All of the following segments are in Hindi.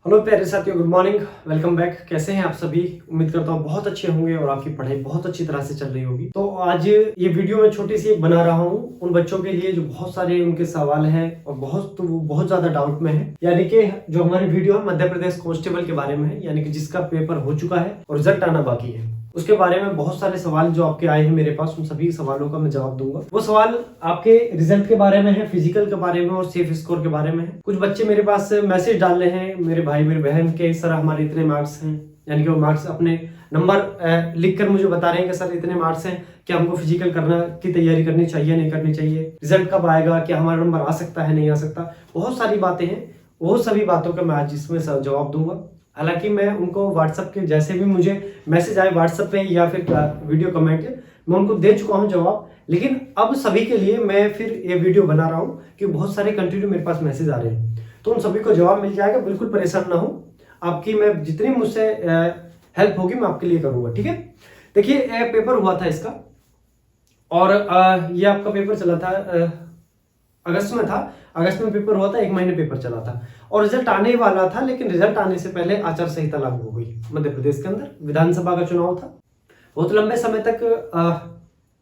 हेलो प्यारे साथियों, गुड मॉर्निंग, वेलकम बैक। कैसे हैं आप सभी? उम्मीद करता हूँ बहुत अच्छे होंगे और आपकी पढ़ाई बहुत अच्छी तरह से चल रही होगी। तो आज ये वीडियो मैं छोटी सी एक बना रहा हूँ उन बच्चों के लिए जो बहुत सारे उनके सवाल हैं और वो बहुत ज्यादा डाउट में है। यानी कि जो हमारी वीडियो है मध्य प्रदेश कांस्टेबल के बारे में है, यानी कि जिसका पेपर हो चुका है और रिजल्ट आना बाकी है, उसके बारे में बहुत सारे सवाल जो आपके आए हैं मेरे पास, उन सभी सवालों का मैं जवाब दूंगा। वो सवाल आपके रिजल्ट के बारे में है, फिजिकल के बारे में और सेफ स्कोर के बारे में है। कुछ बच्चे मेरे पास मैसेज डाल रहे हैं, मेरे भाई मेरे बहन के, सर हमारे इतने मार्क्स हैं, यानी कि वो मार्क्स अपने नंबर लिखकर मुझे बता रहे हैं कि सर इतने मार्क्स हैं, क्या हमको फिजिकल करना की तैयारी करनी चाहिए नहीं करनी चाहिए, रिजल्ट कब आएगा, क्या हमारा नंबर आ सकता है नहीं आ सकता। बहुत सारी बातें हैं, वो सभी बातों का मैं आज इसमें जवाब दूंगा। हालांकि मैं उनको व्हाट्सएप के जैसे भी मुझे मैसेज आए व्हाट्सएप पे या फिर वीडियो कमेंट मैं उनको दे चुका हूं जवाब, लेकिन अब सभी के लिए मैं फिर ये वीडियो बना रहा हूं कि बहुत सारे कंटिन्यू मेरे पास मैसेज आ रहे हैं, तो उन सभी को जवाब मिल जाएगा। बिल्कुल परेशान ना हो, आपकी मैं जितनी मुझसे हेल्प होगी मैं आपके लिए करूंगा, ठीक है। देखिए पेपर हुआ था इसका और ये आपका पेपर चला था अगस्त में था। अगस्त में पेपर हुआ था, 1 महीने पेपर चला था और रिजल्ट आने वाला था, लेकिन रिजल्ट आने से पहले आचार संहिता लागू हो गई मध्य प्रदेश के अंदर। विधानसभा का चुनाव था, बहुत लंबे समय तक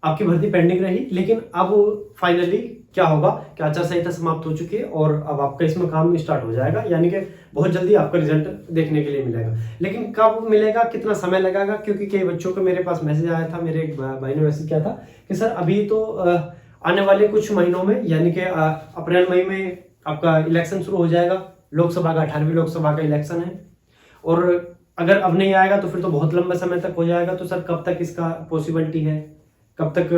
आपकी भर्ती पेंडिंग रही, लेकिन अब फाइनली क्या होगा कि आचार संहिता समाप्त हो चुकी है और अब आपका इसमें काम स्टार्ट हो जाएगा, यानी कि बहुत जल्दी आपका रिजल्ट देखने के लिए मिलेगा। लेकिन कब मिलेगा, कितना समय लगेगा, क्योंकि कई बच्चों को मेरे पास मैसेज आया था, मेरे एक भाई ने मैसेज किया था कि सर अभी तो आने वाले कुछ महीनों में, यानी कि अप्रैल मई में आपका इलेक्शन शुरू हो जाएगा, लोकसभा का 18वीं लोकसभा का इलेक्शन है, और अगर अब नहीं आएगा तो फिर तो बहुत लंबे समय तक हो जाएगा। तो सर कब तक इसका पॉसिबिलिटी है, कब तक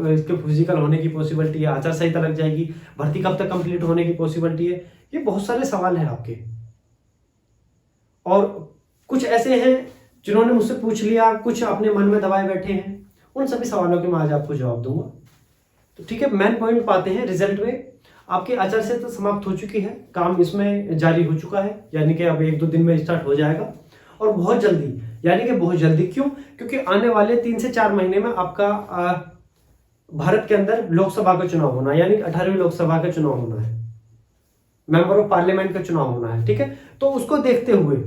इसके फिजिकल होने की पॉसिबिलिटी है, आचार संहिता लग जाएगी, भर्ती कब तक कंप्लीट होने की पॉसिबिलिटी है, ये बहुत सारे सवाल हैं आपके। और कुछ ऐसे हैं जिन्होंने मुझसे पूछ लिया, कुछ अपने मन में दबाए बैठे हैं, उन सभी सवालों के मैं आज आपको जवाब दूंगा। तो ठीक है, मेन पॉइंट पाते हैं। रिजल्ट में आपकी आचार संहिता समाप्त हो चुकी है, काम इसमें जारी हो चुका है, यानी कि अब 1-2 दिन में स्टार्ट हो जाएगा और बहुत जल्दी, यानी कि बहुत जल्दी। क्यों? क्योंकि आने वाले 3 से 4 महीने में आपका भारत के अंदर लोकसभा का चुनाव होना है, यानी 18वीं लोकसभा का चुनाव होना है, मेंबर ऑफ पार्लियामेंट का चुनाव होना है, ठीक है। तो उसको देखते हुए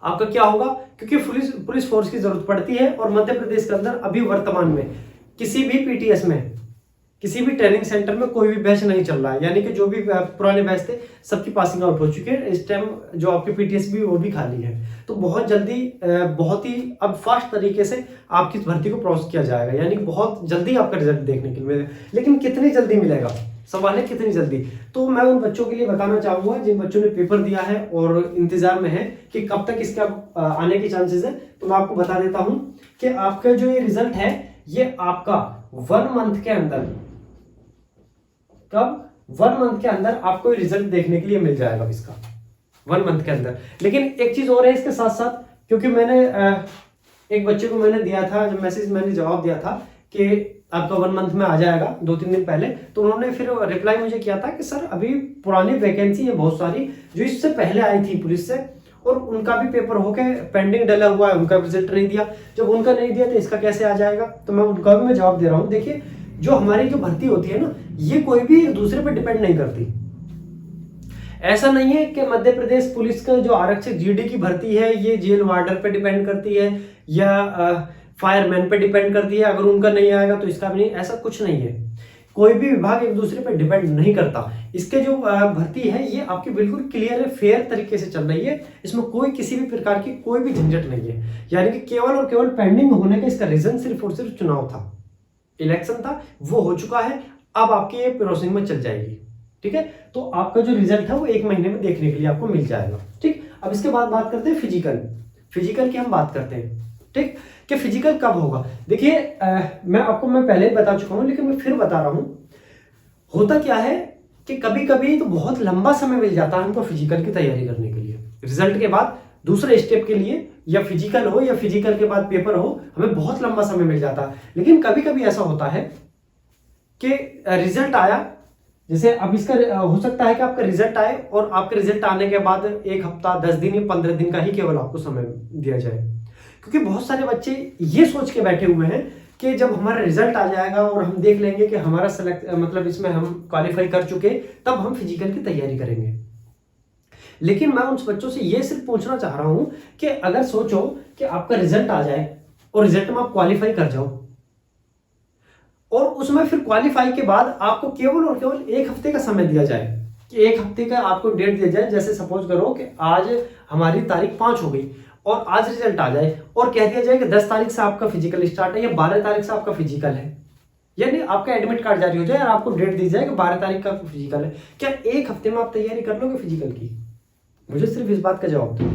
आपका क्या होगा, क्योंकि पुलिस फोर्स की जरूरत पड़ती है और मध्य प्रदेश के अंदर अभी वर्तमान में किसी भी पीटीएस में, किसी भी ट्रेनिंग सेंटर में कोई भी बैच नहीं चल रहा है, यानी कि जो भी पुराने बैच थे सबकी पासिंग आउट हो चुके हैं। इस टाइम जो आपकी पीटीएस भी वो भी खाली है, तो बहुत जल्दी बहुत ही अब फास्ट तरीके से आपकी भर्ती को प्रोसेस किया जाएगा, यानी कि बहुत जल्दी आपका रिजल्ट देखने के लिए मिलेगा। लेकिन कितनी जल्दी मिलेगा, सवाल है कितनी जल्दी। तो मैं उन बच्चों के लिए बताना चाहूंगा जिन बच्चों ने पेपर दिया है और इंतजार में है कि कब तक इसका आने की चांसेस है, तो मैं आपको बता देता हूं कि आपका जो ये रिजल्ट है ये आपका 1 मंथ के अंदर, कब 1 मंथ के अंदर आपको रिजल्ट देखने के लिए मिल जाएगा इसका, 1 मंथ के अंदर। लेकिन एक चीज और है इसके साथ साथ, क्योंकि मैंने एक बच्चे को मैंने दिया था जब मैसेज, मैंने जवाब दिया था कि आपका 1 मंथ में आ जाएगा 2-3 दिन पहले, तो उन्होंने फिर रिप्लाई मुझे किया था कि सर अभी पुरानी वैकेंसी है बहुत सारी जो इससे पहले आई थी पुलिस से, और उनका भी पेपर होके पेंडिंग डला हुआ है, उनका रिजल्ट नहीं दिया। जब उनका नहीं दिया तो इसका कैसे आ जाएगा, तो मैं उनका भी मैं जवाब दे रहा हूँ। देखिए जो हमारी जो भर्ती होती है ना, ये कोई भी एक दूसरे पर डिपेंड नहीं करती। ऐसा नहीं है कि मध्य प्रदेश पुलिस का जो आरक्षक जीडी की भर्ती है ये जेल वार्डर पे डिपेंड करती है या फायरमैन पे डिपेंड करती है, अगर उनका नहीं आएगा तो इसका भी नहीं, ऐसा कुछ नहीं है। कोई भी विभाग एक दूसरे पर डिपेंड नहीं करता। इसके जो भर्ती है ये आपकी बिल्कुल क्लियर है, फेयर तरीके से चल रही है, इसमें कोई किसी भी प्रकार की कोई भी झंझट नहीं है। यानी कि केवल और केवल पेंडिंग होने का इसका रीजन सिर्फ और सिर्फ चुनाव था, इलेक्शन था, वो हो चुका है, अब आपकी ये प्रोसेसिंग में चल जाएगी, ठीक है। तो आपका जो रिजल्ट है वो 1 महीने में देखने के लिए आपको मिल जाएगा, ठीक। अब इसके बाद बात करते हैं फिजिकल की हम बात करते हैं, ठीक, कि फिजिकल कब होगा। देखिए मैं पहले ही बता चुका हूं, लेकिन मैं फिर बता रहा हूं। होता क्या है कि कभी कभी तो बहुत लंबा समय मिल जाता है हमको फिजिकल की तैयारी करने के लिए, रिजल्ट के बाद दूसरे स्टेप के लिए, या फिजिकल हो या फिजिकल के बाद पेपर हो, हमें बहुत लंबा समय मिल जाता है। लेकिन कभी कभी ऐसा होता है कि रिजल्ट आया, जैसे अब इसका हो सकता है कि आपका रिजल्ट आए और आपके रिजल्ट आने के बाद 1 हफ्ता 10 दिन या 15 दिन का ही केवल आपको समय दिया जाए, क्योंकि बहुत सारे बच्चे ये सोच के बैठे हुए हैं कि जब हमारा रिजल्ट आ जाएगा और हम देख लेंगे कि हमारा सेलेक्ट मतलब इसमें हम क्वालिफाई कर चुके, तब हम फिजिकल की तैयारी करेंगे। लेकिन मैं उन बच्चों से ये सिर्फ पूछना चाह रहा हूं कि अगर सोचो कि आपका रिजल्ट आ जाए और रिजल्ट में आप क्वालिफाई कर जाओ और उसमें फिर क्वालिफाई के बाद आपको केवल और केवल 1 हफ्ते का समय दिया जाए कि 1 हफ्ते का आपको डेट दिया जाए। जैसे सपोज करो कि आज हमारी तारीख 5 हो गई और आज रिजल्ट आ जाए और कह दिया जाए कि 10 तारीख से आपका फिजिकल स्टार्ट है या 12 तारीख से आपका फिजिकल है, यानी आपका एडमिट कार्ड जारी हो जाए और आपको डेट दी जाए कि 12 तारीख का फिजिकल है। क्या 1 हफ्ते में आप तैयारी कर लोगे फिजिकल की? मुझे सिर्फ इस बात का जवाब दो,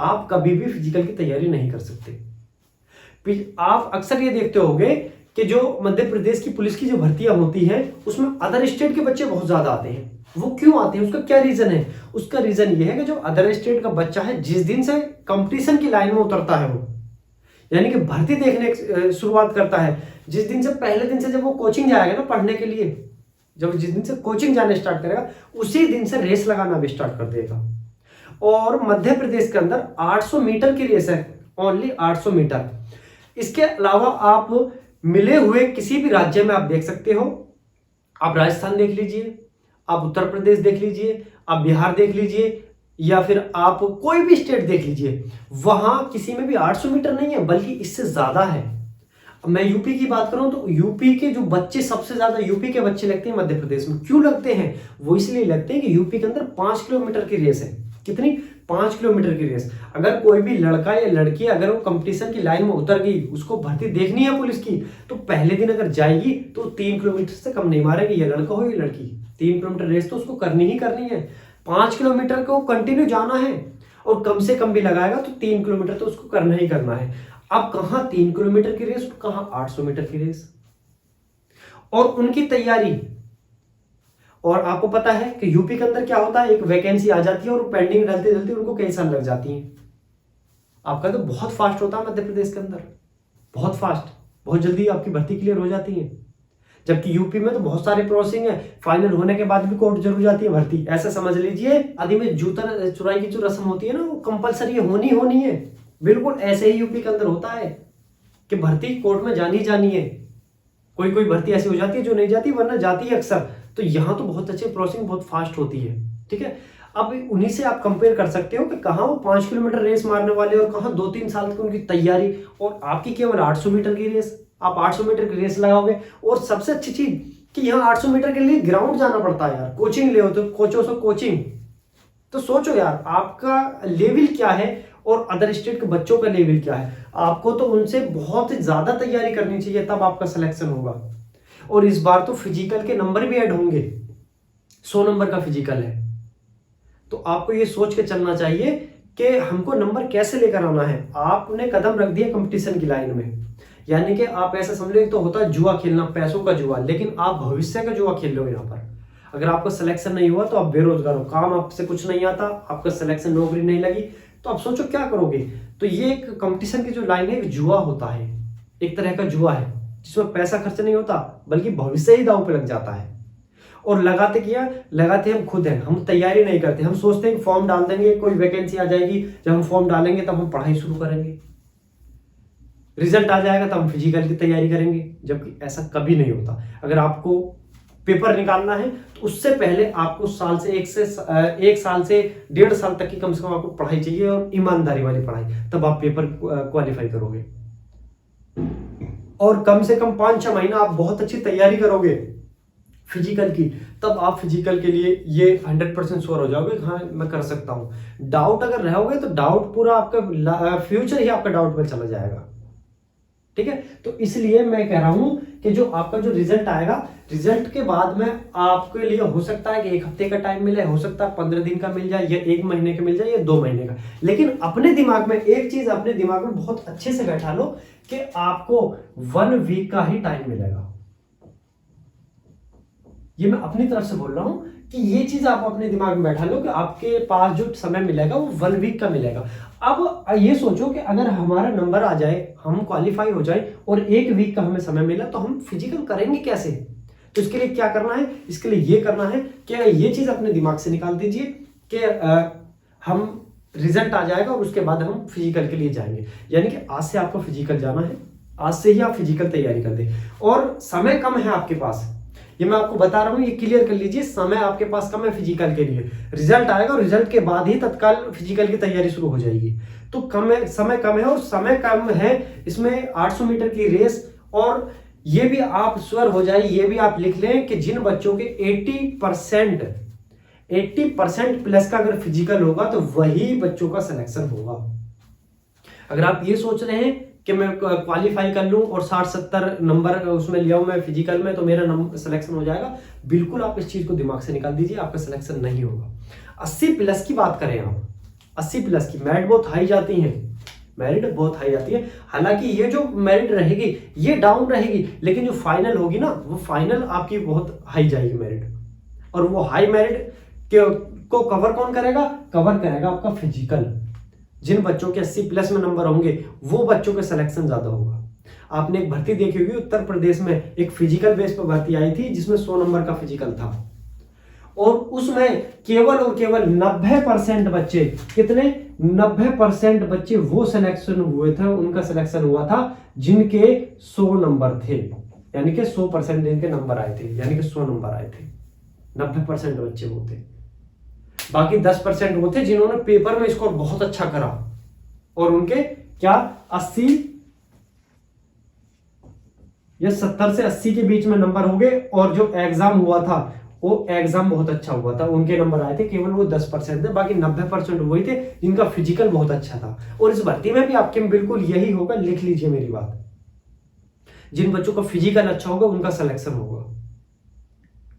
आप कभी भी फिजिकल की तैयारी नहीं कर सकते। आप अक्सर ये देखते होंगे कि जो मध्य प्रदेश की पुलिस की जो भर्तियां होती हैं उसमें अदर स्टेट के बच्चे बहुत ज्यादा आते हैं। वो क्यों आते हैं, उसका क्या रीजन है? उसका रीजन ये है कि जो अदर स्टेट का बच्चा है जिस दिन से कंपटीशन की लाइन में उतरता है, वो यानी कि भर्ती देखने शुरुआत करता है, जिस दिन से पहले दिन से जब वो कोचिंग जाएगा ना पढ़ने के लिए, जब जिस दिन से कोचिंग जाने स्टार्ट करेगा उसी दिन से रेस लगाना भी स्टार्ट कर देगा। और मध्य प्रदेश के अंदर 800 मीटर की रेस है, ओनली 800 मीटर। इसके अलावा आप मिले हुए किसी भी राज्य में आप देख सकते हो, आप राजस्थान देख लीजिए, आप उत्तर प्रदेश देख लीजिए, आप बिहार देख लीजिए, या फिर आप कोई भी स्टेट देख लीजिए, वहां किसी में भी 800 मीटर नहीं है, बल्कि इससे ज्यादा है। मैं यूपी की बात करूं तो यूपी के जो बच्चे सबसे ज्यादा यूपी के बच्चे लगते हैं मध्य प्रदेश में। क्यों लगते हैं? वो इसलिए लगते हैं कि यूपी के अंदर 5 किलोमीटर की रेस है। कितनी? 5 किलोमीटर की रेस। अगर कोई भी लड़का या लड़की अगर वो कंपटीशन की लाइन में उतर गई, उसको भर्ती देखनी है पुलिस की, तो पहले दिन अगर जाएगी तो 3 किलोमीटर से कम नहीं मारेगी, या लड़का हो या लड़की। 3 किलोमीटर रेस तो उसको करनी ही करनी है। 5 किलोमीटर को कंटिन्यू जाना है और कम से कम भी लगाएगा तो 3 किलोमीटर तो उसको करना ही करना है। अब कहां 3 किलोमीटर की रेस और कहां 800 मीटर की रेस, और उनकी तैयारी। और आपको पता है कि यूपी के अंदर क्या होता है, एक वैकेंसी आ जाती है और पेंडिंग डालते डालते उनको कई साल लग जाती हैं। आपका तो बहुत फास्ट होता है मध्य प्रदेश के अंदर, बहुत फास्ट, बहुत जल्दी आपकी भर्ती क्लियर हो जाती है। जबकि यूपी में तो बहुत सारे प्रोसेसिंग है, फाइनल होने के बाद भी कोर्ट जरूर जाती है भर्ती। ऐसा समझ लीजिए आदि में जूता चुराई की जो रस्म होती है ना, वो कंपलसरी होनी है। बिल्कुल ऐसे ही यूपी के अंदर होता है कि भर्ती कोर्ट में जानी है। कोई कोई भर्ती ऐसी हो जाती है जो नहीं जाती, वरना जाती है अक्सर। तो यहाँ तो बहुत अच्छी प्रोसेसिंग बहुत फास्ट होती है, ठीक है। अब उन्हीं से आप कंपेयर कर सकते हो कि कहाँ वो 5 किलोमीटर रेस मारने वाले और कहाँ 2-3 साल की उनकी तैयारी, और आपकी केवल 800 मीटर की रेस। आप 800 मीटर की रेस लगाओगे, और सबसे अच्छी चीज कि यहाँ 800 मीटर के लिए ग्राउंड जाना पड़ता है यार, कोचिंग ले हो तो कोचों से कोचिंग। तो सोचो यार आपका लेवल क्या है और अदर स्टेट के बच्चों का लेवल क्या है। आपको तो उनसे बहुत ज्यादा तैयारी करनी चाहिए, तब आपका सिलेक्शन होगा। और इस बार तो फिजिकल के नंबर भी ऐड होंगे, 100 नंबर का फिजिकल है। तो आपको ये सोच के चलना चाहिए कि हमको नंबर कैसे लेकर आना है। आपने कदम रख दिया कंपटीशन की लाइन में, यानी कि आप ऐसा समझ लो तो होता है जुआ खेलना, पैसों का जुआ, लेकिन आप भविष्य का जुआ खेल रहे हो यहाँ पर। अगर आपका सिलेक्शन नहीं हुआ तो आप बेरोजगार हो, काम आपसे कुछ नहीं आता, आपका सिलेक्शन नौकरी नहीं लगी, तो आप सोचो क्या करोगे। तो ये एक कंपटीशन की जो लाइन है एक जुआ होता है, एक तरह का जुआ है जिसमें पैसा खर्च नहीं होता बल्कि भविष्य ही दांव पे लग जाता है। और लगाते हम खुद हैं, हम तैयारी नहीं करते। हम सोचते हैं फॉर्म डाल देंगे, कोई वैकेंसी आ जाएगी, जब हम फॉर्म डालेंगे तब हम पढ़ाई शुरू करेंगे, रिजल्ट आ जाएगा तब हम फिजिकल की तैयारी करेंगे, जबकि ऐसा कभी नहीं होता। अगर आपको पेपर निकालना है तो उससे पहले आपको एक साल से 1.5 साल तक की कम से कम आपको पढ़ाई चाहिए, और ईमानदारी वाली पढ़ाई, तब आप पेपर क्वालिफाई करोगे। और कम से कम 5-6 महीना आप बहुत अच्छी तैयारी करोगे फिजिकल की, तब आप फिजिकल के लिए ये 100% श्योर हो जाओगे, हाँ मैं कर सकता हूं। डाउट अगर रहोगे तो डाउट पूरा आपका फ्यूचर ही आपका डाउट में चला जाएगा, ठीक है। तो इसलिए मैं कह रहा हूं कि जो आपका जो रिजल्ट आएगा, रिजल्ट के बाद में आपके लिए हो सकता है कि 1 हफ्ते का टाइम मिले, हो सकता है 15 दिन का मिल जाए, या 1 महीने का मिल जाए, या 2 महीने का। लेकिन अपने दिमाग में एक चीज अपने दिमाग में बहुत अच्छे से बैठा लो कि आपको 1 वीक का ही टाइम मिलेगा। ये मैं अपनी तरफ से बोल रहा हूं कि ये चीज आप अपने दिमाग में बैठा लो कि आपके पास जो समय मिलेगा वो 1 वीक का मिलेगा। अब ये सोचो कि अगर हमारा नंबर आ जाए, हम क्वालिफाई हो जाए और 1 वीक का हमें समय मिला, तो हम फिजिकल करेंगे कैसे। तो इसके लिए क्या करना है, इसके लिए ये करना है कि ये चीज अपने दिमाग से निकाल दीजिए कि हम रिजल्ट आ जाएगा और उसके बाद हम फिजिकल के लिए जाएंगे। यानी कि आज से आपको फिजिकल जाना है, आज से ही आप फिजिकल तैयारी कर दें। और समय कम है आपके पास, ये मैं आपको बता रहा हूँ, ये क्लियर कर लीजिए। समय आपके पास कम है फिजिकल के लिए, रिजल्ट आएगा और रिजल्ट के बाद ही तत्काल फिजिकल की तैयारी शुरू हो जाएगी। तो कम है, समय कम है, और समय कम है इसमें 800 मीटर की रेस। और ये भी आप श्योर हो जाए, ये भी आप लिख लें कि जिन बच्चों के 80% प्लस का अगर फिजिकल होगा तो वही बच्चों का सिलेक्शन होगा। अगर आप ये सोच रहे हैं कि मैं क्वालिफाई कर लूं और 60-70 नंबर उसमें लिया हूं मैं फिजिकल में तो मेरा नंबर सिलेक्शन हो जाएगा, बिल्कुल आप इस चीज को दिमाग से निकाल दीजिए, आपका सिलेक्शन नहीं होगा। 80 प्लस की बात करें आप, 80 प्लस की मेरिट बहुत हाई जाती है, मेरिट बहुत हाई जाती है। हालांकि ये जो मेरिट रहेगी ये डाउन रहेगी, लेकिन जो फाइनल होगी ना, वो फाइनल आपकी बहुत हाई जाएगी मेरिट। और वो हाई मेरिट को कवर कौन करेगा? कवर करेगा आपका फिजिकल। जिन बच्चों के 80 प्लस में नंबर होंगे वो बच्चों के सिलेक्शन ज्यादा होगा। आपने एक भर्ती देखी होगी उत्तर प्रदेश में, एक फिजिकल बेस पर भर्ती आई थी जिसमें 100 नंबर का फिजिकल था, और उसमें केवल और केवल 90% बच्चे, कितने 90% बच्चे वो सिलेक्शन हुए थे, उनका सिलेक्शन हुआ था जिनके 100 नंबर थे, यानी कि 100% जिनके नंबर आए थे, यानी कि 100 नंबर आए थे। 90% बच्चे वो थे। बाकी 10% वो थे जिन्होंने पेपर में स्कोर बहुत अच्छा करा और उनके क्या 80 या 70 से 80 के बीच में नंबर हो गए, और जो एग्जाम हुआ था वो एग्जाम बहुत अच्छा हुआ था, उनके नंबर आए थे, केवल वो 10% थे, बाकी 90% वही थे जिनका फिजिकल बहुत अच्छा था। और इस भर्ती में भी आपके बिल्कुल यही होगा, लिख लीजिए मेरी बात। जिन बच्चों का फिजिकल अच्छा होगा उनका सिलेक्शन होगा।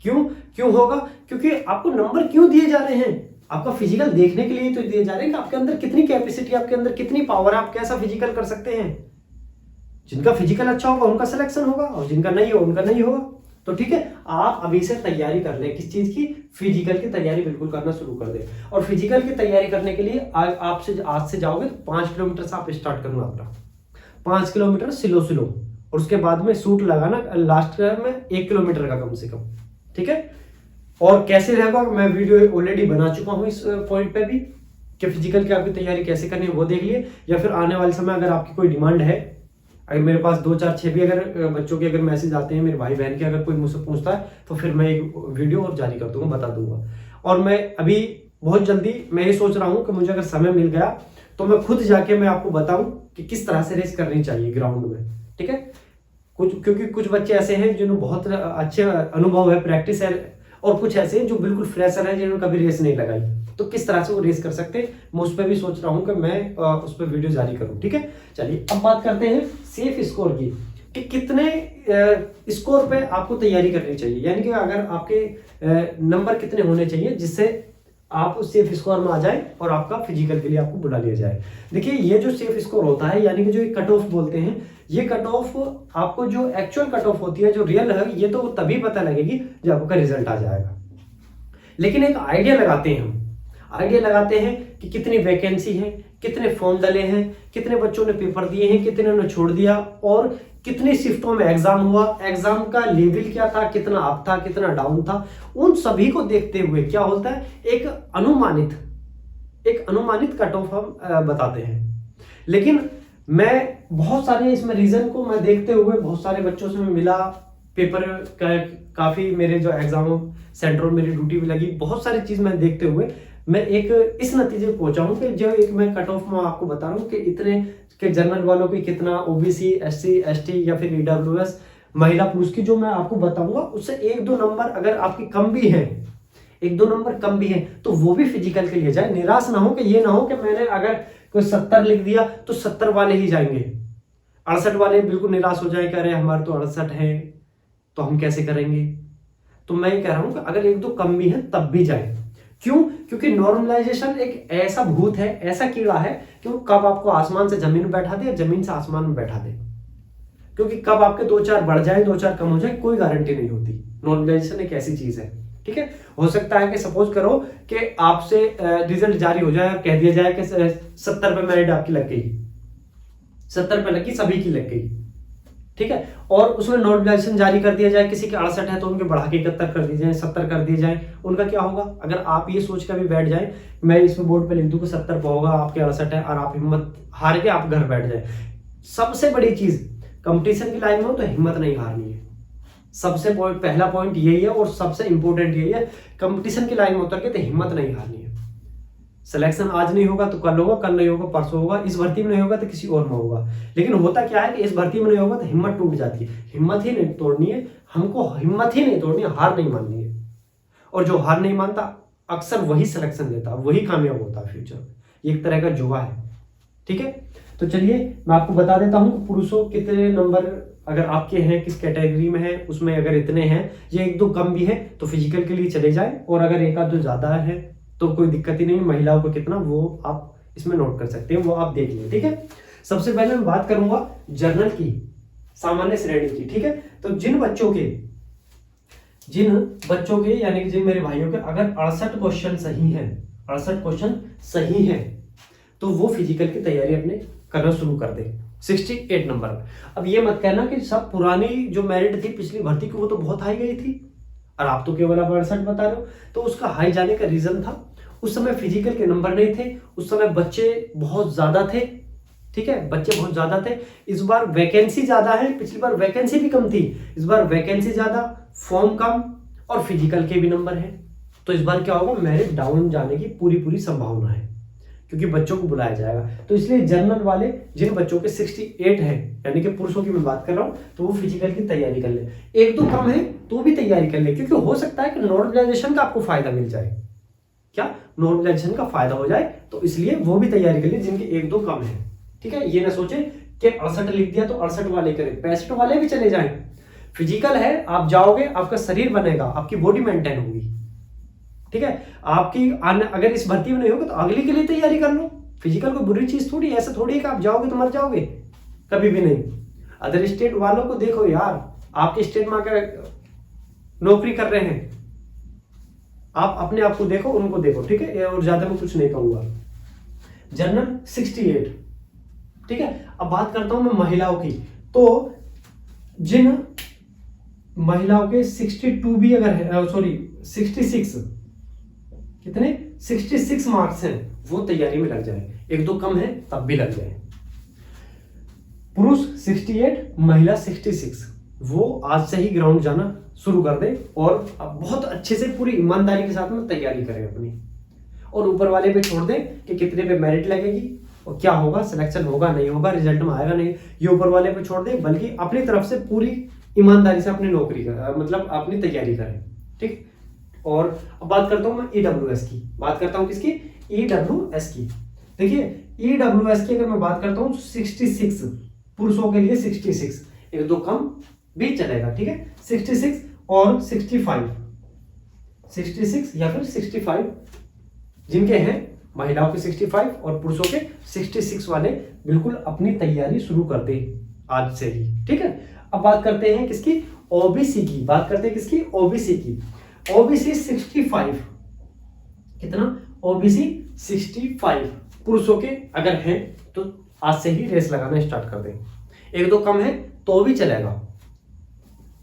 क्यों होगा? क्योंकि आपको नंबर क्यों दिए जा रहे हैं? आपका फिजिकल देखने के लिए तो दिए जा रहे हैं कि आपके अंदर कितनी कैपेसिटी, आपके अंदर कितनी पावर है, आप कैसा फिजिकल कर सकते हैं। जिनका फिजिकल अच्छा होगा उनका सिलेक्शन होगा, और जिनका नहीं होगा उनका नहीं होगा। तो ठीक है, आप अभी से तैयारी कर लें। किस चीज की? फिजिकल की तैयारी बिल्कुल करना शुरू कर दें। और फिजिकल की तैयारी करने के लिए आपसे आज से जाओगे तो 5 किलोमीटर से आप स्टार्ट करना अपना, 5 किलोमीटर स्लो, और उसके बाद में सूट लगाना लास्ट में 1 किलोमीटर का कम से कम। ठीक है, और कैसे रहेगा मैं वीडियो ऑलरेडी बना चुका हूं इस पॉइंट पे भी, कि फिजिकल की आपकी तैयारी कैसे करनी है वो देख लिए। या फिर आने वाले समय अगर आपकी कोई डिमांड है, अगर मेरे पास 2 4 6 भी अगर बच्चों के अगर मैसेज आते हैं, मेरे भाई बहन के, अगर कोई मुझसे पूछता है तो फिर मैं एक वीडियो और जारी कर दूंगा, बता दूंगा। और मैं अभी बहुत जल्दी मैं ये सोच रहा हूँ कि मुझे अगर समय मिल गया तो मैं खुद जाके मैं आपको बताऊं कि किस तरह से रेस करनी चाहिए ग्राउंड में। ठीक है, क्योंकि कुछ बच्चे ऐसे हैं जिन्होंने बहुत अच्छे अनुभव है, प्रैक्टिस है, और कुछ ऐसे हैं जो बिल्कुल फ्रेशर हैं जिन्होंने कभी रेस नहीं लगाई, तो किस तरह से वो रेस कर सकते हैं, मैं उस पर भी सोच रहा हूं कि मैं उस पर वीडियो जारी करूं। ठीक है, चलिए अब बात करते हैं सेफ स्कोर की, कि कितने स्कोर पे आपको तैयारी करनी चाहिए, यानी कि अगर आपके नंबर कितने होने चाहिए जिससे आप उस सेफ स्कोर में आ जाए और आपका फिजिकल के लिए आपको बुला लिया जाए। देखिए, ये जो सेफ स्कोर होता है, यानी कि जो कट ऑफ बोलते हैं, ये कट ऑफ आपको जो एक्चुअल कट ऑफ होती है, जो रियल है, ये तो तभी पता लगेगी जब आपका रिजल्ट आ जाएगा। लेकिन एक आइडिया लगाते हैं हम, आइडिया लगाते हैं कि कितनी वैकेंसी है, कितने फॉर्म डले हैं, कितने बच्चों ने पेपर दिए हैं, कितने ने छोड़ दिया, और कितनी शिफ्टों में एग्जाम हुआ, एग्जाम का लेवल क्या था, कितना अप था, कितना डाउन था। उन सभी को देखते हुए क्या होता है, एक अनुमानित कट ऑफ हम बताते हैं। लेकिन मैं बहुत सारे इसमें रीजन को मैं देखते हुए बहुत सारे बच्चों से मैं मिला, पेपर का काफी मेरे जो एग्जाम सेंटर मेरी ड्यूटी भी लगी, बहुत सारी चीज मैं देखते हुए मैं एक इस नतीजे को पहुंचा हूं कि जो एक मैं कट ऑफ में आपको बता रहा हूं कि इतने के जनरल वालों की कितना, ओबीसी, एससी, एसटी या फिर ईडब्ल्यूएस, महिला पुरुष की जो मैं आपको बताऊंगा, उससे 1-2 नंबर अगर आपकी कम भी है, 1-2 नंबर कम भी है, तो वो भी फिजिकल के लिए जाए। निराश ना हो कि ये ना हो कि मैंने अगर कोई 70 लिख दिया तो 70 वाले ही जाएंगे, 68 वाले बिल्कुल निराश हो जाए, कह रहे हमारे तो 68 है तो हम कैसे करेंगे। तो मैं ये कह रहा हूं कि अगर 1-2 कम भी है तब भी जाए। क्यों? क्योंकि नॉर्मलाइजेशन एक ऐसा भूत है, ऐसा कीड़ा है कि वो कब आपको आसमान से जमीन में बैठा दे, जमीन से आसमान में बैठा दे। क्योंकि कब आपके 2-4 बढ़ जाए, 2-4 कम हो जाए, कोई गारंटी नहीं होती। नॉर्मलाइजेशन एक ऐसी चीज है। ठीक है, हो सकता है कि सपोज करो कि आपसे रिजल्ट जारी हो जाए और कह दिया जाए कि 70 पे मेरिट आपकी लग गई, 70 पे लगी, सभी की लग गई। ठीक है, और उसमें नॉर्मलाइजेशन जारी कर दिया जाए, किसी के 68 है तो उनके बढ़ा के 71 कर दिए जाए, 70 कर दिए जाए, उनका क्या होगा? अगर आप ये सोच कर भी बैठ जाए, मैं इसमें बोर्ड पे लिख दूं कि 70 पे होगा, आपके 68 है, और आप हिम्मत हार के आप घर बैठ जाए। सबसे बड़ी चीज, कंपटीशन की लाइन में हो तो हिम्मत नहीं हारनी है। सबसे पहला पॉइंट यही है और सबसे इंपॉर्टेंट यही है। कंपटीशन की लाइन में उतर के तो हिम्मत नहीं हारनी है। सिलेक्शन आज नहीं होगा तो कल होगा, कल नहीं होगा परसों होगा, इस भर्ती में नहीं होगा तो किसी और में होगा। लेकिन होता क्या है कि इस भर्ती में नहीं होगा तो हिम्मत टूट जाती है। हिम्मत ही नहीं तोड़नी है, हमको हिम्मत ही नहीं तोड़नी है, हार नहीं माननी है। और जो हार नहीं मानता अक्सर वही सिलेक्शन लेता है, वही कामयाब होता है फ्यूचर में। ये एक तरह का जुआ है, ठीक है। तो चलिए मैं आपको बता देता हूं कि पुरुषों कितने नंबर अगर आपके हैं, किस कैटेगरी में है, उसमें अगर इतने हैं या एक दो कम भी है तो फिजिकल के लिए चले जाए, और अगर एक आध दो ज्यादा है तो कोई दिक्कत ही नहीं। महिलाओं को कितना वो आप इसमें नोट कर सकते हैं, वो आप देख लें, ठीक है। सबसे पहले मैं बात करूंगा जर्नल की, सामान्य श्रेणी की, ठीक है। तो जिन बच्चों के यानी कि जिन मेरे भाइयों के अगर 68 क्वेश्चन सही हैं, 68 क्वेश्चन सही हैं, तो वो फिजिकल की तैयारी अपने करना शुरू कर दे 68 नंबर। अब ये मत कहना कि सब पुरानी जो मेरिट थी पिछली भर्ती की वो तो बहुत हाई गई थी और आप तो केवल 68 बता रहे हो। तो उसका हाई जाने का रीजन था उस समय फिजिकल के नंबर नहीं थे, उस समय बच्चे बहुत ज्यादा थे, ठीक है, बच्चे बहुत ज्यादा थे। इस बार वैकेंसी ज्यादा है, पिछली बार वैकेंसी भी कम थी, इस बार वैकेंसी ज्यादा, फॉर्म कम और फिजिकल के भी नंबर हैं। तो इस बार क्या होगा, मेरिट डाउन जाने की पूरी संभावना है क्योंकि बच्चों को बुलाया जाएगा। तो इसलिए जनरल वाले जिन बच्चों के 68 है यानी कि पुरुषों की मैं बात कर रहा हूं, तो वो फिजिकल की तैयारी कर ले। एक दो कम है तो भी तैयारी कर ले, क्योंकि हो सकता है कि नॉर्मलाइजेशन का आपको फायदा मिल जाए। क्या नॉर्मलाइजेशन का फायदा हो जाए, तो इसलिए वो भी तैयारी कर ले जिनके एक दो कम है, ठीक है। ये ना सोचे कि 68 लिख दिया तो 68 वाले करें, 65 वाले भी चले जाएं। फिजिकल है, आप जाओगे, आपका शरीर बनेगा, आपकी बॉडी मेंटेन होगी, ठीक है। आपकी अगर इस भर्ती में नहीं होगा तो अगली के लिए तैयारी कर लो। फिजिकल कोई बुरी चीज थोड़ी, ऐसा थोड़ी है कि आप जाओगे तो मर जाओगे, कभी भी नहीं। अदर स्टेट वालों को देखो यार, आपके स्टेट में आकर नौकरी कर रहे हैं, आप अपने आप को देखो, उनको देखो, ठीक है। और ज्यादा मैं कुछ नहीं कहूंगा। जनरल 68, ठीक है। अब बात करता हूं मैं महिलाओं की। तो जिन महिलाओं के 62 भी अगर है, सॉरी 66, कितने 66 मार्क्स हैं, वो तैयारी में लग जाए। एक दो कम है तब भी लग जाए। पुरुष 68, महिला 66, वो आज से ही ग्राउंड जाना शुरू कर दे और अब बहुत अच्छे से पूरी ईमानदारी के साथ में तैयारी करें अपनी, और ऊपर वाले पे छोड़ दें कि कितने पे मेरिट लगेगी और क्या होगा, सिलेक्शन होगा नहीं होगा, रिजल्ट में आएगा नहीं, ये ऊपर वाले पे छोड़ दें, बल्कि अपनी तरफ से पूरी ईमानदारी से अपनी नौकरी कर, मतलब अपनी तैयारी करें, ठीक। और अब बात करता हूं मैं EWS की, बात करता हूं किसकी, EWS की। देखिए EWS की अगर मैं बात करता हूं 66, पुरुषों के लिए 66, एक दो कम भी चलेगा, ठीक है। 66 और 65, 66 या फिर 65 जिनके हैं, महिलाओं के 65 और पुरुषों के 66 वाले बिल्कुल अपनी तैयारी शुरू कर दे आज से ही, ठीक है। अब बात करते हैं किसकी, OBC की, बात करते हैं किसकी, OBC की। OBC 65, कितना, OBC 65 पुरुषों के अगर हैं तो आज से ही रेस लगाना स्टार्ट कर दें। एक दो कम है तो भी चलेगा,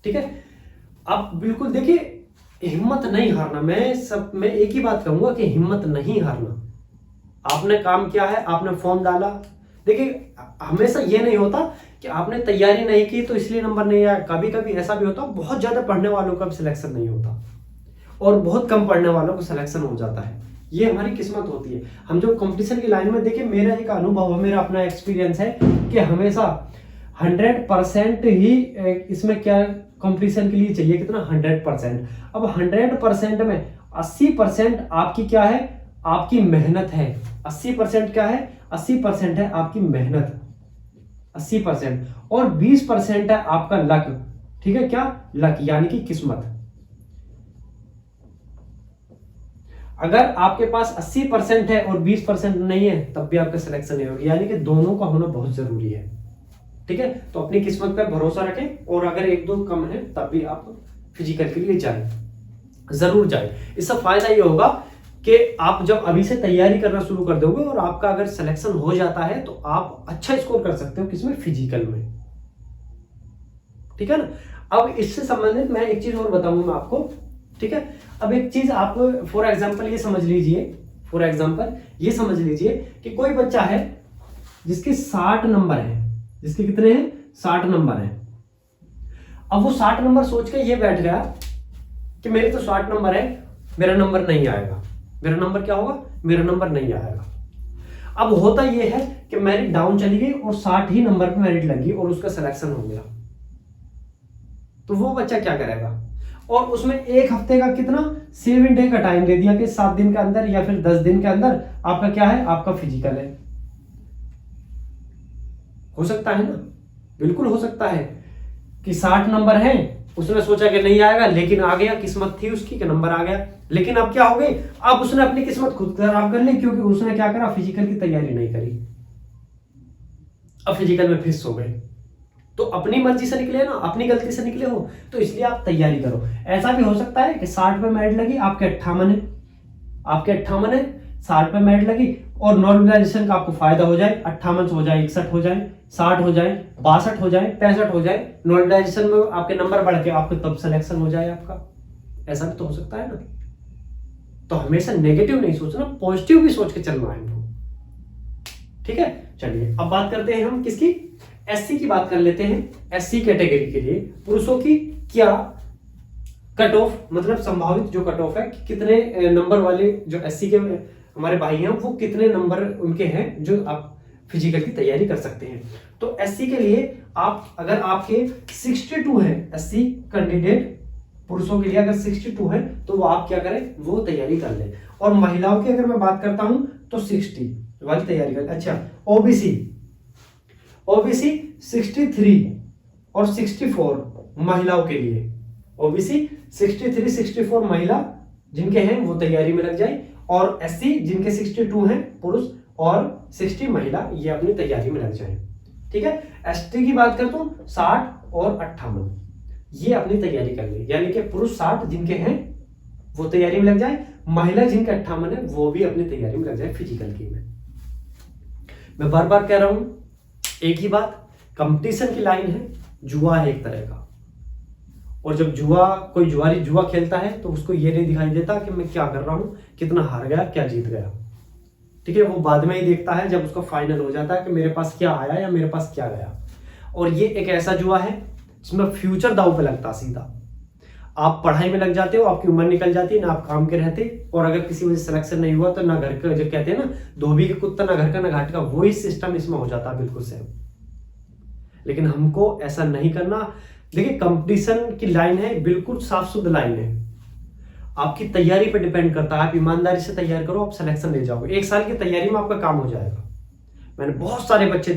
ठीक है। आप बिल्कुल देखिए, हिम्मत नहीं हारना। मैं एक ही बात कहूंगा कि हिम्मत नहीं हारना। आपने काम किया है, आपने फॉर्म डाला, देखिए हमेशा ये नहीं होता कि आपने तैयारी नहीं की तो इसलिए नंबर नहीं आया। कभी कभी ऐसा भी होता, बहुत ज्यादा पढ़ने वालों का सिलेक्शन नहीं होता और बहुत कम पढ़ने वालों को सिलेक्शन हो जाता है। ये हमारी किस्मत होती है। हम जब कंपटीशन की लाइन में, देखिए मेरा एक अनुभव है, मेरा अपना एक्सपीरियंस है कि हमेशा 100% ही इसमें क्या कंपटीशन के लिए चाहिए, कितना, 100%। अब 100% में 80% आपकी क्या है, आपकी मेहनत है। 80% क्या है, 80% है आपकी मेहनत, 80%, और 20% है आपका लक, ठीक है। क्या, लक यानी कि किस्मत। अगर आपके पास 80% है और 20% नहीं है तब भी आपका सिलेक्शन नहीं होगा, यानी कि दोनों का होना बहुत जरूरी है, ठीक है। तो अपनी किस्मत पर भरोसा रखें, और अगर एक दो कम है तब भी आप फिजिकल के लिए जाएं, जरूर जाएं। इससे फायदा ये होगा कि आप जब अभी से तैयारी करना शुरू कर दोगे और आपका अगर सिलेक्शन हो जाता है तो आप अच्छा स्कोर कर सकते हो, किसमें, फिजिकल में, ठीक है ना। अब इससे संबंधित मैं एक चीज और बताऊंगा मैं आपको, ठीक है। अब एक चीज आप फॉर एग्जांपल ये समझ लीजिए कि कोई बच्चा है जिसके 60 नंबर है, जिसके कितने हैं, 60 नंबर है। अब वो 60 नंबर सोच के ये बैठ गया कि मेरे तो 60 नंबर है, मेरा नंबर नहीं आएगा। मेरा नंबर क्या होगा? मेरा नंबर नहीं आएगा। अब होता ये है कि मेरिट डाउन चली गई और 60 ही नंबर पे मेरिट लगी और उसका सिलेक्शन हो गया, तो वो बच्चा क्या करेगा? और उसमें एक हफ्ते का कितना 7 डे का टाइम दे दिया कि 7 दिन के अंदर या फिर 10 दिन के अंदर आपका क्या है? आपका फिजिकल है। हो सकता है ना? बिल्कुल हो सकता है कि 60 नंबर है, उसने सोचा कि नहीं आएगा, लेकिन आ गया, किस्मत थी उसकी कि नंबर आ गया। लेकिन अब क्या हो गई? अब उसने अपनी किस्मत खुद खराब कर ली, क्योंकि उसने क्या करा? फिजिकल की तैयारी नहीं करी, अब फिजिकल में फिस हो गए। तो अपनी मर्जी से निकले ना, अपनी गलती से निकले हो, तो इसलिए आप तैयारी करो। ऐसा भी हो सकता है कि 60 पे मेरिट लगी, आपके 58 है, आपके 58 है, 60 पे मेरिट लगी और नॉर्मलाइजेशन का आपको फायदा हो जाए, 58 हो जाए, 61 हो जाए, 60 हो जाए, 62 हो जाए, 65 हो जाए, नॉर्मलाइजेशन में आपके नंबर बढ़ के आपको तब सिलेक्शन हो जाए आपका। ऐसा भी तो हो सकता है ना। तो हमेशा नेगेटिव नहीं सोचना, पॉजिटिव भी सोच के चलना है इनको। ठीक है, चलिए अब बात करते हैं हम किसकी? एससी की बात कर लेते हैं। एससी कैटेगरी के लिए पुरुषों की क्या कट ऑफ, मतलब संभावित जो कट ऑफ है, कितने नंबर वाले जो एससी के हमारे भाई हैं वो कितने नंबर उनके हैं जो आप फिजिकल की तैयारी कर सकते हैं। तो एससी के लिए आप अगर आपके 62 है, एससी कैंडिडेट पुरुषों के लिए अगर 62 है तो वो आप क्या करें? वो तैयारी कर ले। और महिलाओं की अगर मैं बात करता हूं तो 60 वाली तैयारी कर। अच्छा, ओबीसी 63 और 64 महिलाओं के लिए, ओबीसी 63 64 महिला जिनके हैं वो तैयारी में लग जाए, और एससी जिनके 62 हैं पुरुष और 60 महिला, ये अपनी तैयारी में लग जाए। ठीक है, एसटी की बात करता हूं 60 और 58, ये अपनी तैयारी कर ले, यानी कि पुरुष 60 जिनके हैं वो तैयारी में लग जाए, महिला जिनके 58 है वो भी अपनी तैयारी में लग जाए फिजिकल की में। मैं बार बार कह रहा हूं एक ही बात, कंपटीशन की लाइन है, जुआ है एक तरह का। और जब कोई जुआरी जुआ खेलता है तो उसको ये नहीं दिखाई देता कि मैं क्या कर रहा हूं, कितना हार गया, क्या जीत गया। ठीक है, वो बाद में ही देखता है जब उसका फाइनल हो जाता है कि मेरे पास क्या आया या मेरे पास क्या गया। और ये एक ऐसा जुआ है जिसमें फ्यूचर दांव पे लगता सीधा। आप पढ़ाई में लग जाते हो, आपकी उम्र निकल जाती है, ना आप काम के रहते, और अगर किसी वजह से सिलेक्शन नहीं हुआ तो ना घर का, जो कहते हैं ना धोबी का कुत्ता, ना घर का ना घाट का, वही सिस्टम इसमें हो जाता है बिल्कुल सेम। लेकिन हमको ऐसा नहीं करना। देखिए, कंपटीशन की लाइन है, बिल्कुल साफ सुथरा लाइन है, आपकी तैयारी पे डिपेंड करता है। आप ईमानदारी से तैयार करो, आप सिलेक्शन ले जाओगे, 1 साल की तैयारी में आपका काम हो जाएगा। मैंने बहुत सारे बच्चे